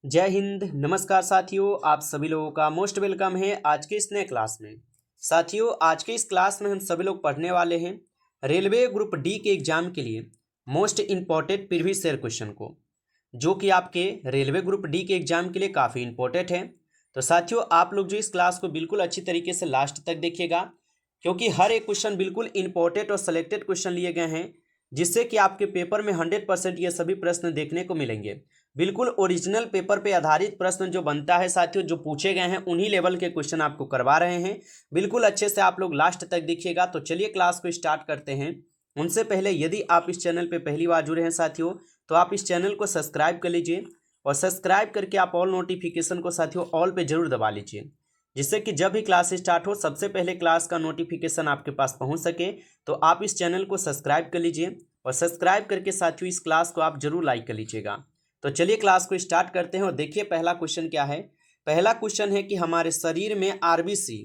जय हिंद। नमस्कार साथियों, आप सभी लोगों का मोस्ट वेलकम है आज के इस नए क्लास में। साथियों, आज के इस क्लास में हम सभी लोग पढ़ने वाले हैं रेलवे ग्रुप डी के एग्जाम के लिए most important previous year question को, जो कि आपके रेलवे ग्रुप डी के एग्जाम के लिए काफ़ी इंपॉर्टेंट है। तो साथियों, आप लोग जो इस क्लास को बिल्कुल अच्छी तरीके से लास्ट तक देखिएगा, क्योंकि हर एक क्वेश्चन बिल्कुल इंपॉर्टेंट और सेलेक्टेड क्वेश्चन लिए गए हैं, जिससे कि आपके पेपर में 100% ये सभी प्रश्न देखने को मिलेंगे। बिल्कुल ओरिजिनल पेपर पे आधारित प्रश्न जो बनता है साथियों, जो पूछे गए हैं उन्हीं लेवल के क्वेश्चन आपको करवा रहे हैं। बिल्कुल अच्छे से आप लोग लास्ट तक देखिएगा। तो चलिए क्लास को स्टार्ट करते हैं। उनसे पहले यदि आप इस चैनल पे पहली बार जुड़े हैं साथियों, तो आप इस चैनल को सब्सक्राइब कर लीजिए और सब्सक्राइब करके आप ऑल नोटिफिकेशन को साथियों ऑल पे जरूर दबा लीजिए, जिससे कि जब भी क्लास स्टार्ट हो सबसे पहले क्लास का नोटिफिकेशन आपके पास पहुंच सके। तो आप इस चैनल को सब्सक्राइब कर लीजिए और सब्सक्राइब करके साथियों इस क्लास को आप जरूर लाइक कर लीजिएगा। तो चलिए क्लास को स्टार्ट करते हैं और देखिए पहला क्वेश्चन क्या है। पहला क्वेश्चन है कि हमारे शरीर में आरबीसी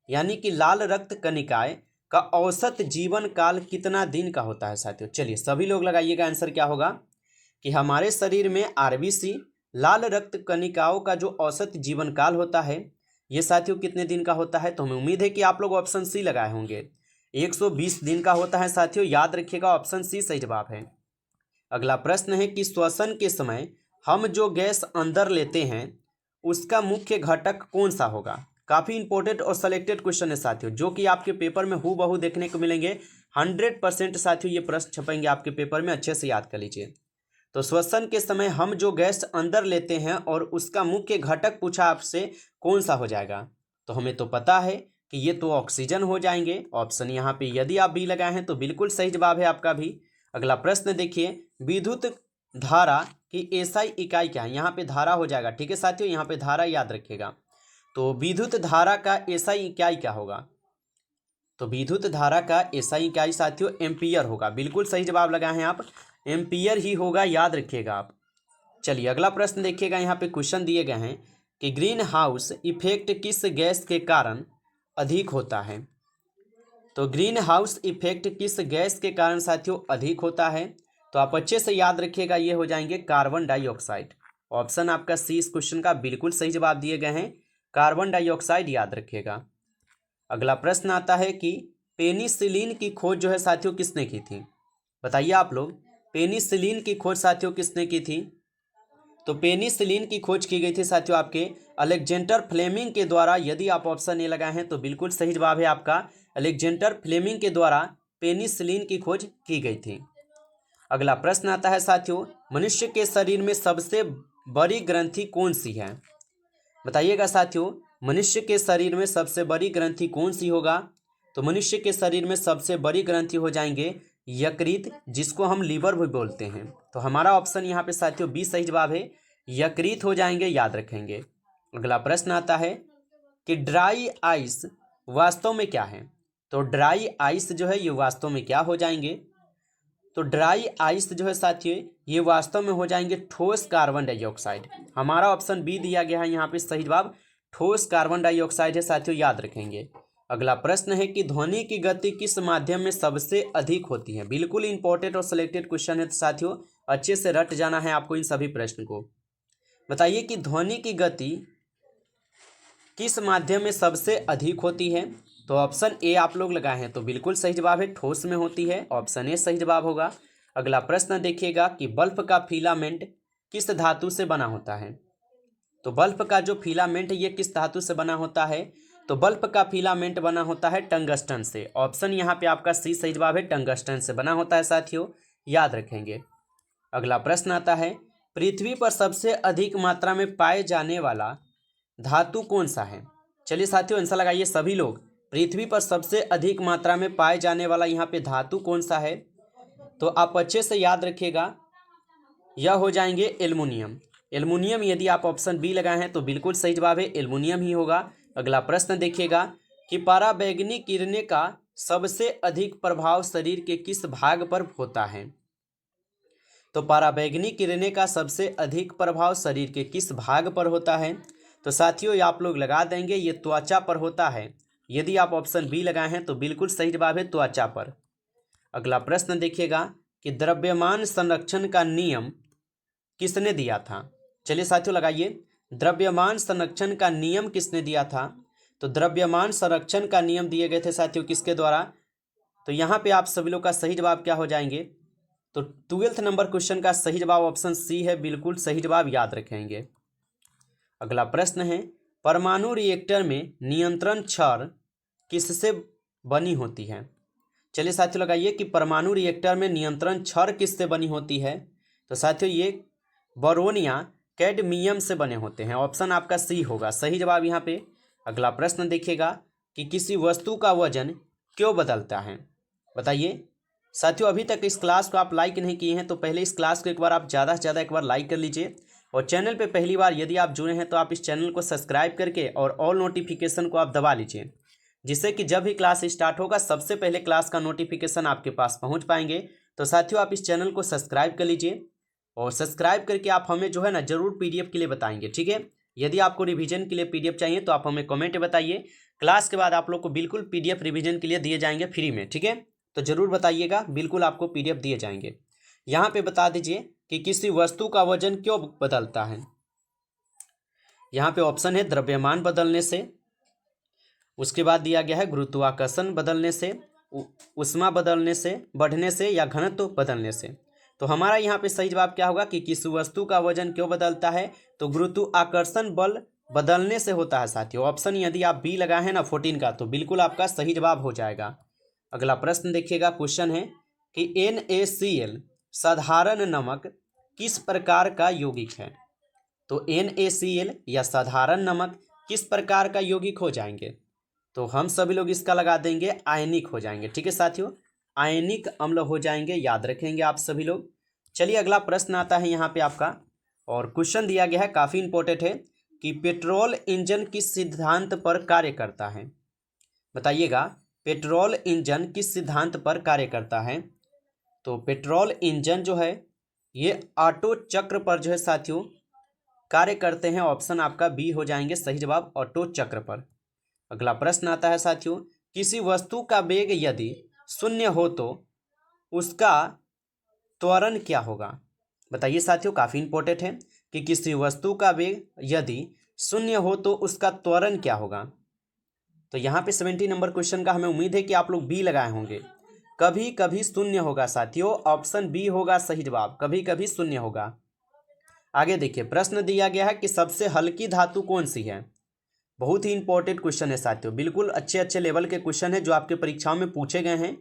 यानी कि लाल रक्त कणिकाएं का औसत जीवन काल कितना दिन का होता है साथियों। चलिए सभी लोग लगाइएगा, आंसर क्या होगा कि हमारे शरीर में आरबीसी लाल रक्त कणिकाओं का जो औसत जीवन काल होता है ये साथियों कितने दिन का होता है। तो हमें उम्मीद है कि आप लोग ऑप्शन सी लगाए होंगे। 120 दिन का होता है साथियों, याद रखिएगा, ऑप्शन सी सही जवाब है। अगला प्रश्न है कि श्वसन के समय हम जो गैस अंदर लेते हैं उसका मुख्य घटक कौन सा होगा। काफ़ी इंपॉर्टेंट और सेलेक्टेड क्वेश्चन है साथियों, जो कि आपके पेपर में हूबहू देखने को मिलेंगे। 100% साथियों ये प्रश्न छपेंगे आपके पेपर में, अच्छे से याद कर लीजिए। तो श्वसन के समय हम जो गैस अंदर लेते हैं और उसका मुख्य घटक पूछा आपसे कौन सा हो जाएगा। तो हमें तो पता है कि ये तो ऑक्सीजन हो जाएंगे। ऑप्शन यहाँ पे यदि आप बी लगाए हैं तो बिल्कुल सही जवाब है आपका भी। अगला प्रश्न देखिए, विद्युत धारा की एसआई इकाई क्या है। यहाँ पे धारा हो जाएगा, ठीक है साथियों, यहाँ पे धारा याद रखिएगा। तो विद्युत धारा का एसआई इकाई क्या होगा। तो विद्युत धारा का एसआई इकाई साथियों एम्पियर होगा। बिल्कुल सही जवाब लगाए हैं आप, एम्पियर ही होगा, याद रखिएगा आप। चलिए अगला प्रश्न देखिएगा, यहाँ पे क्वेश्चन दिए गए हैं कि ग्रीन हाउस इफेक्ट किस गैस के कारण अधिक होता है। तो ग्रीन हाउस इफेक्ट किस गैस के कारण साथियों अधिक होता है। तो आप अच्छे से याद रखिएगा, ये हो जाएंगे कार्बन डाइऑक्साइड। ऑप्शन आपका सी इस क्वेश्चन का बिल्कुल सही जवाब दिए गए हैं, कार्बन डाइऑक्साइड, याद रखिएगा। अगला प्रश्न आता है कि पेनिसिलिन की खोज जो है साथियों किसने की थी। बताइए आप लोग, पेनिसिलिन की खोज साथियों किसने की थी। तो पेनिसिलिन की खोज की गई थी साथियों आपके अलेक्जेंडर फ्लेमिंग के द्वारा। यदि आप ऑप्शन ए लगाए हैं तो बिल्कुल सही जवाब है आपका, अलेक्जेंडर फ्लेमिंग के द्वारा पेनिसिलिन की खोज की गई थी। अगला प्रश्न आता है साथियों, मनुष्य के शरीर में सबसे बड़ी ग्रंथि कौन सी है। बताइएगा साथियों, मनुष्य के शरीर में सबसे बड़ी ग्रंथि कौन सी होगा। तो मनुष्य के शरीर में सबसे बड़ी ग्रंथि हो जाएंगे यकृत, जिसको हम लीवर भी बोलते हैं। तो हमारा ऑप्शन यहाँ पे साथियों बी सही जवाब है, यकृत हो जाएंगे, याद रखेंगे। अगला प्रश्न आता है कि ड्राई आइस वास्तव में क्या है। तो ड्राई आइस जो है ये वास्तव में क्या हो जाएंगे। तो ड्राई आइस जो है साथियों ये वास्तव में हो जाएंगे ठोस कार्बन डाइऑक्साइड। हमारा ऑप्शन बी दिया गया है यहाँ पे सही जवाब, ठोस कार्बन डाइऑक्साइड है साथियों, याद रखेंगे। अगला प्रश्न है कि ध्वनि की गति किस माध्यम में सबसे अधिक होती है। बिल्कुल इंपॉर्टेंट और सिलेक्टेड क्वेश्चन है साथियों, अच्छे से रट जाना है आपको इन सभी प्रश्न को। बताइए कि ध्वनि की गति किस माध्यम में सबसे अधिक होती है। तो ऑप्शन ए आप लोग लगाए हैं तो बिल्कुल सही जवाब है, ठोस में होती है, ऑप्शन ए सही जवाब होगा। अगला प्रश्न देखिएगा कि बल्ब का फिलामेंट किस धातु से बना होता है। तो बल्ब का जो फिलामेंट ये किस धातु से बना होता है। तो बल्ब का फिलामेंट बना होता है टंगस्टन से। ऑप्शन यहाँ पे आपका सी सही जवाब है, टंगस्टन से बना होता है साथियों, याद रखेंगे। अगला प्रश्न आता है, पृथ्वी पर सबसे अधिक मात्रा में पाए जाने वाला धातु कौन सा है। चलिए साथियों आंसर लगाइए सभी लोग, पृथ्वी पर सबसे अधिक मात्रा में पाए जाने वाला यहाँ पे धातु कौन सा है। तो आप अच्छे से याद रखिएगा, यह हो जाएंगे एल्युमिनियम। एल्युमिनियम यदि आप ऑप्शन बी लगाए हैं तो बिल्कुल सही जवाब है, एल्युमिनियम ही होगा। अगला प्रश्न देखिएगा कि पराबैंगनी किरणें का सबसे अधिक प्रभाव शरीर के किस भाग पर होता है। तो पराबैंगनी किरणें का सबसे अधिक प्रभाव शरीर के किस भाग पर होता है। तो साथियों ये आप लोग लगा देंगे, ये त्वचा पर होता है। यदि आप ऑप्शन बी लगाए हैं तो बिल्कुल सही जवाब है, त्वचा पर। अगला प्रश्न देखिएगा कि द्रव्यमान संरक्षण का नियम किसने दिया था। चलिए साथियों लगाइए, द्रव्यमान संरक्षण का नियम किसने दिया था? तो द्रव्यमान संरक्षण का नियम दिए गए थे साथियों किसके द्वारा? तो यहाँ पे आप सभी लोग का सही जवाब क्या हो जाएंगे? तो 12th नंबर क्वेश्चन का सही जवाब ऑप्शन सी है, बिल्कुल सही जवाब याद रखेंगे। अगला प्रश्न है, परमाणु रिएक्टर में नियंत्रण छड़ किससे बनी होती है? चलिए साथियों लगाइए कि परमाणु रिएक्टर में नियंत्रण छड़ किससे बनी होती है? तो साथियों ये बोरोन या कैडमियम से बने होते हैं। ऑप्शन आपका सी होगा सही जवाब यहाँ पे। अगला प्रश्न देखिएगा कि किसी वस्तु का वजन क्यों बदलता है? बताइए साथियों, अभी तक इस क्लास को आप लाइक नहीं किए हैं तो पहले इस क्लास को एक बार आप ज़्यादा से ज़्यादा एक बार लाइक कर लीजिए, और चैनल पे पहली बार यदि आप जुड़े हैं तो आप इस चैनल को सब्सक्राइब करके और ऑल नोटिफिकेशन को आप दबा लीजिए, जिससे कि जब भी क्लास स्टार्ट होगा सबसे पहले क्लास का नोटिफिकेशन आपके पास पहुंच पाएंगे। तो साथियों आप इस चैनल को सब्सक्राइब कर लीजिए, और सब्सक्राइब करके आप हमें जो है ना जरूर पीडीएफ के लिए बताएंगे, ठीक है। यदि आपको रिवीजन के लिए पीडीएफ चाहिए तो आप हमें कमेंट बताइए, क्लास के बाद आप लोग को बिल्कुल पीडीएफ रिवीजन के लिए दिए जाएंगे फ्री में, ठीक है। तो जरूर बताइएगा, बिल्कुल आपको पीडीएफ दिए जाएंगे। यहाँ पे बता दीजिए कि किसी वस्तु का वजन क्यों बदलता है? यहाँ पे ऑप्शन है द्रव्यमान बदलने से, उसके बाद दिया गया है गुरुत्वाकर्षण बदलने से, ऊष्मा बदलने से, बढ़ने से, या घनत्व बदलने से। तो हमारा यहाँ पे सही जवाब क्या होगा कि किसी वस्तु का वजन क्यों बदलता है? तो गुरुत्वाकर्षण बल बदलने से होता है साथियों। ऑप्शन यदि आप बी लगाए हैं ना 14 का, तो बिल्कुल आपका सही जवाब हो जाएगा। अगला प्रश्न देखिएगा, क्वेश्चन है कि NaCl साधारण नमक किस प्रकार का यौगिक है? तो NaCl या साधारण नमक किस प्रकार का यौगिक हो जाएंगे? तो हम सभी लोग इसका लगा देंगे आयनिक हो जाएंगे, ठीक है साथियों, आयनिक अम्ल हो जाएंगे, याद रखेंगे आप सभी लोग। चलिए अगला प्रश्न आता है यहाँ पे आपका, और क्वेश्चन दिया गया है काफ़ी इंपॉर्टेंट है कि पेट्रोल इंजन किस सिद्धांत पर कार्य करता है? बताइएगा, पेट्रोल इंजन किस सिद्धांत पर कार्य करता है? तो पेट्रोल इंजन जो है ये ऑटो चक्र पर जो है साथियों कार्य करते हैं। ऑप्शन आपका बी हो जाएंगे सही जवाब, ऑटो चक्र पर। अगला प्रश्न आता है साथियों, किसी वस्तु का वेग यदि शून्य हो तो उसका त्वरण क्या होगा? बताइए साथियों, काफ़ी इंपॉर्टेंट है कि किसी वस्तु का वेग यदि शून्य हो तो उसका त्वरण क्या होगा? तो यहाँ पे 70 नंबर क्वेश्चन का हमें उम्मीद है कि आप लोग बी लगाए होंगे, कभी कभी शून्य होगा साथियों। ऑप्शन बी होगा सही जवाब, कभी कभी शून्य होगा। आगे देखिए, प्रश्न दिया गया है कि सबसे हल्की धातु कौन सी है? बहुत ही इंपॉर्टेंट क्वेश्चन है साथियों, बिल्कुल अच्छे अच्छे लेवल के क्वेश्चन है जो आपके परीक्षाओं में पूछे गए हैं।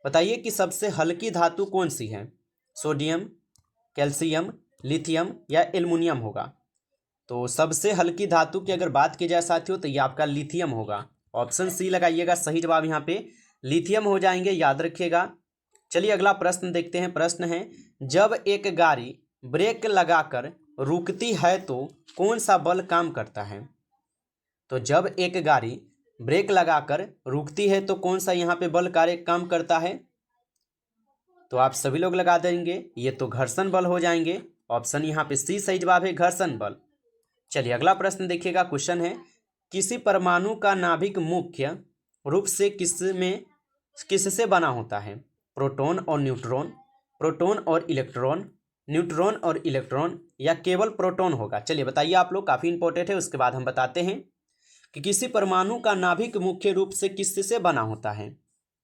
बताइए कि सबसे हल्की धातु कौन सी है? सोडियम, कैल्शियम, लिथियम या एल्युमिनियम होगा? तो सबसे हल्की धातु की अगर बात की जाए साथियों तो ये आपका लिथियम होगा। ऑप्शन सी लगाइएगा सही जवाब, यहाँ पे लिथियम हो जाएंगे, याद रखिएगा। चलिए अगला प्रश्न देखते हैं। प्रश्न है, जब एक गाड़ी ब्रेक लगाकर रुकती है तो कौन सा बल काम करता है? तो जब एक गाड़ी ब्रेक लगाकर रुकती है तो कौन सा यहाँ पे बल कार्य काम करता है? तो आप सभी लोग लगा देंगे, ये तो घर्षण बल हो जाएंगे। ऑप्शन यहाँ पे सी सही जवाब है, घर्षण बल। चलिए अगला प्रश्न देखिएगा, क्वेश्चन है, किसी परमाणु का नाभिक मुख्य रूप से किससे बना होता है? प्रोटॉन और न्यूट्रॉन, प्रोटॉन और इलेक्ट्रॉन, न्यूट्रॉन और इलेक्ट्रॉन, या केवल प्रोटॉन होगा? चलिए बताइए आप लोग, काफ़ी इंपॉर्टेंट है। उसके बाद हम बताते हैं कि किसी परमाणु का नाभिक मुख्य रूप से किससे बना होता है?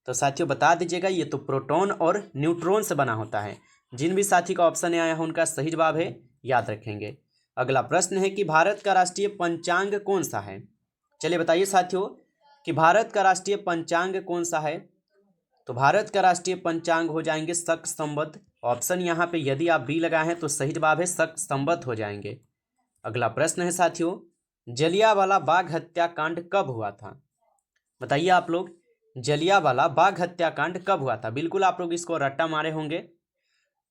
तो साथियों बता दीजिएगा, ये तो प्रोटॉन और न्यूट्रॉन से बना होता है। जिन भी साथी का ऑप्शन आया है उनका सही जवाब है, याद रखेंगे। अगला प्रश्न है कि भारत का राष्ट्रीय पंचांग कौन सा है? चलिए बताइए साथियों कि भारत का राष्ट्रीय पंचांग कौन सा है? तो भारत का राष्ट्रीय पंचांग हो जाएंगे शक संवत। ऑप्शन यहाँ पे यदि आप बी लगाए हैं तो सही जवाब है शक संवत हो जाएंगे। अगला प्रश्न है साथियों, जलियांवाला बाग हत्याकांड कब हुआ था? बताइए आप लोग, जलियांवाला बाग हत्याकांड कब हुआ था? बिल्कुल आप लोग इसको रट्टा मारे होंगे।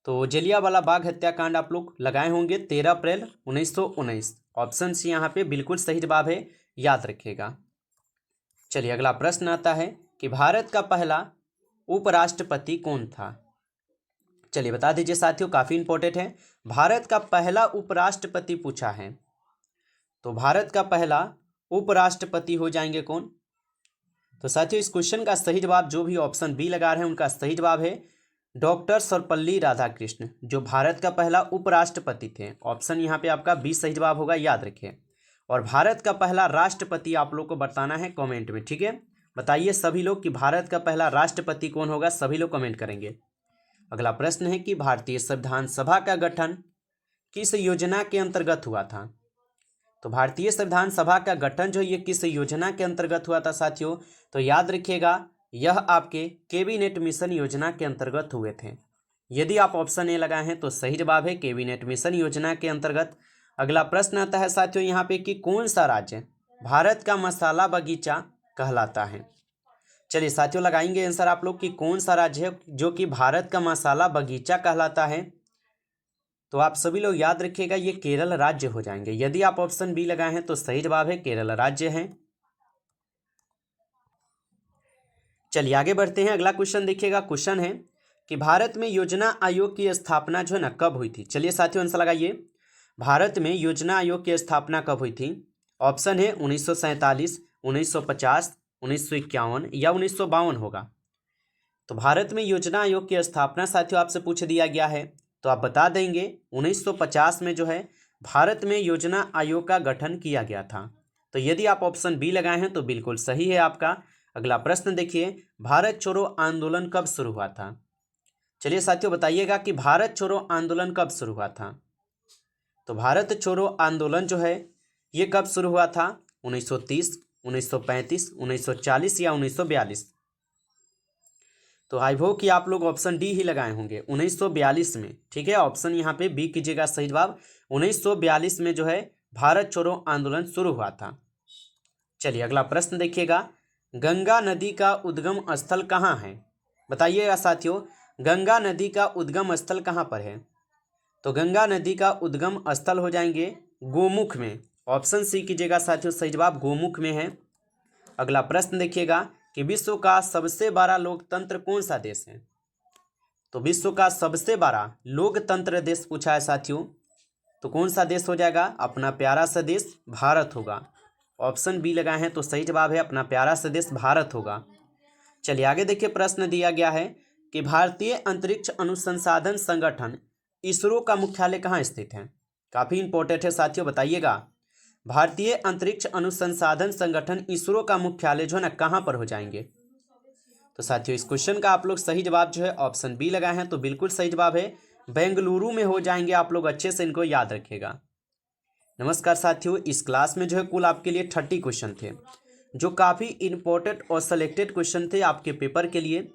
तो जलियांवाला बाग हत्याकांड आप लोग लगाए होंगे 13 अप्रैल 1919। ऑप्शन सी यहाँ पे बिल्कुल सही जवाब है, याद रखिएगा। चलिए अगला प्रश्न आता है कि भारत का पहला उपराष्ट्रपति कौन था? चलिए बता दीजिए साथियों, काफ़ी इंपॉर्टेंट है। भारत का पहला उपराष्ट्रपति पूछा है, तो भारत का पहला उपराष्ट्रपति हो जाएंगे कौन? तो साथियों इस क्वेश्चन का सही जवाब जो भी ऑप्शन बी लगा रहे हैं उनका सही जवाब है डॉक्टर सर्वपल्ली राधाकृष्ण जो भारत का पहला उपराष्ट्रपति थे। ऑप्शन यहाँ पे आपका बी सही जवाब होगा, याद रखिए। और भारत का पहला राष्ट्रपति आप लोग को बताना है कमेंट में, ठीक है। बताइए सभी लोग कि भारत का पहला राष्ट्रपति कौन होगा, सभी लोग कमेंट करेंगे। अगला प्रश्न है कि भारतीय संविधान सभा का गठन किस योजना के अंतर्गत हुआ था। तो भारतीय संविधान सभा का गठन जो ये किस योजना के अंतर्गत हुआ था साथियों, तो याद रखिएगा यह आपके कैबिनेट मिशन योजना के अंतर्गत हुए थे। यदि आप ऑप्शन ए लगाए हैं तो सही जवाब है कैबिनेट मिशन योजना के अंतर्गत। अगला प्रश्न आता है साथियों यहाँ पे कि कौन सा राज्य भारत का मसाला बगीचा कहलाता है। चलिए साथियों लगाएंगे आंसर आप लोग कि कौन सा राज्य है जो कि भारत का मसाला बगीचा कहलाता है। तो आप सभी लोग याद रखिएगा ये केरल राज्य हो जाएंगे। यदि आप ऑप्शन बी लगाए हैं तो सही जवाब है केरल राज्य है। चलिए आगे बढ़ते हैं। अगला क्वेश्चन देखिएगा। क्वेश्चन है कि भारत में योजना आयोग की स्थापना जो है ना कब हुई थी। चलिए साथियों आंसर लगाइए। भारत में योजना आयोग की स्थापना कब हुई थी। ऑप्शन है 1947, 1950, 1951 या 1952 होगा। तो भारत में योजना आयोग की स्थापना साथियों आपसे पूछ दिया गया है तो आप बता देंगे 1950 में जो है भारत में योजना आयोग का गठन किया गया था। तो यदि आप ऑप्शन बी लगाए हैं तो बिल्कुल सही है आपका। अगला प्रश्न देखिए, भारत छोड़ो आंदोलन कब शुरू हुआ था। चलिए साथियों बताइएगा कि भारत छोड़ो आंदोलन कब शुरू हुआ था। तो भारत छोड़ो आंदोलन जो है ये कब शुरू हुआ था। 1930, 1935, 1940 या 1942। तो आई होप कि आप लोग ऑप्शन डी ही लगाए होंगे 1942 में, ठीक है। ऑप्शन यहाँ पे बी कीजिएगा सही जवाब। 1942 में जो है भारत छोड़ो आंदोलन शुरू हुआ था। चलिए अगला प्रश्न देखिएगा, गंगा नदी का उद्गम स्थल कहाँ है। बताइएगा साथियों गंगा नदी का उद्गम स्थल कहाँ पर है। तो गंगा नदी का उद्गम स्थल हो जाएंगे गोमुख में। ऑप्शन सी कीजिएगा साथियों सही जवाब गोमुख में है। अगला प्रश्न देखिएगा कि विश्व का सबसे बड़ा लोकतंत्र कौन सा देश है। तो विश्व का सबसे बड़ा लोकतंत्र देश पूछा है साथियों, तो कौन सा देश हो जाएगा। अपना प्यारा सा देश भारत होगा। ऑप्शन बी लगाए हैं तो सही जवाब है अपना प्यारा सा देश भारत होगा। चलिए आगे देखिए। प्रश्न दिया गया है कि भारतीय अंतरिक्ष अनुसंधान संगठन इसरो का मुख्यालय कहाँ स्थित है। काफी इंपॉर्टेंट है साथियों, बताइएगा भारतीय अंतरिक्ष अनुसंधान संगठन इसरो का मुख्यालय जो है ना कहाँ पर हो जाएंगे। तो साथियों इस क्वेश्चन का आप लोग सही जवाब जो है ऑप्शन बी लगाए हैं तो बिल्कुल सही जवाब है बेंगलुरु में हो जाएंगे। आप लोग अच्छे से इनको याद रखिएगा। नमस्कार साथियों, इस क्लास में जो है कुल आपके लिए 30 क्वेश्चन थे जो काफ़ी इंपॉर्टेंट और सेलेक्टेड क्वेश्चन थे आपके पेपर के लिए।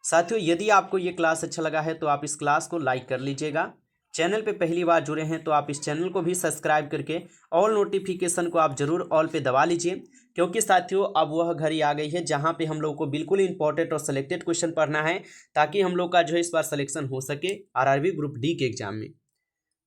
साथियों यदि आपको ये क्लास अच्छा लगा है तो आप इस क्लास को लाइक कर लीजिएगा। चैनल पे पहली बार जुड़े हैं तो आप इस चैनल को भी सब्सक्राइब करके ऑल नोटिफिकेशन को आप जरूर ऑल पे दबा लीजिए, क्योंकि साथियों अब वह घड़ी आ गई है जहां पे हम लोग को बिल्कुल इंपॉर्टेंट और सिलेक्टेड क्वेश्चन पढ़ना है ताकि हम लोग का जो है इस बार सिलेक्शन हो सके आरआरबी ग्रुप डी के एग्जाम में।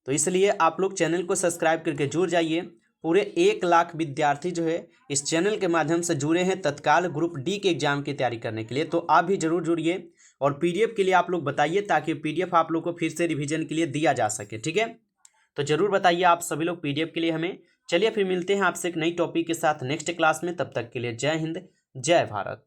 तो इसलिए आप लोग चैनल को सब्सक्राइब करके जुड़ जाइए। पूरे 1 लाख विद्यार्थी जो है इस चैनल के माध्यम से जुड़े हैं तत्काल ग्रुप डी के एग्जाम की तैयारी करने के लिए। तो आप भी जरूर जुड़िए और पीडीएफ के लिए आप लोग बताइए ताकि पीडीएफ आप लोग को फिर से रिवीजन के लिए दिया जा सके, ठीक है। तो जरूर बताइए आप सभी लोग पीडीएफ के लिए हमें। चलिए फिर मिलते हैं आपसे एक नई टॉपिक के साथ नेक्स्ट क्लास में। तब तक के लिए जय हिंद, जय भारत।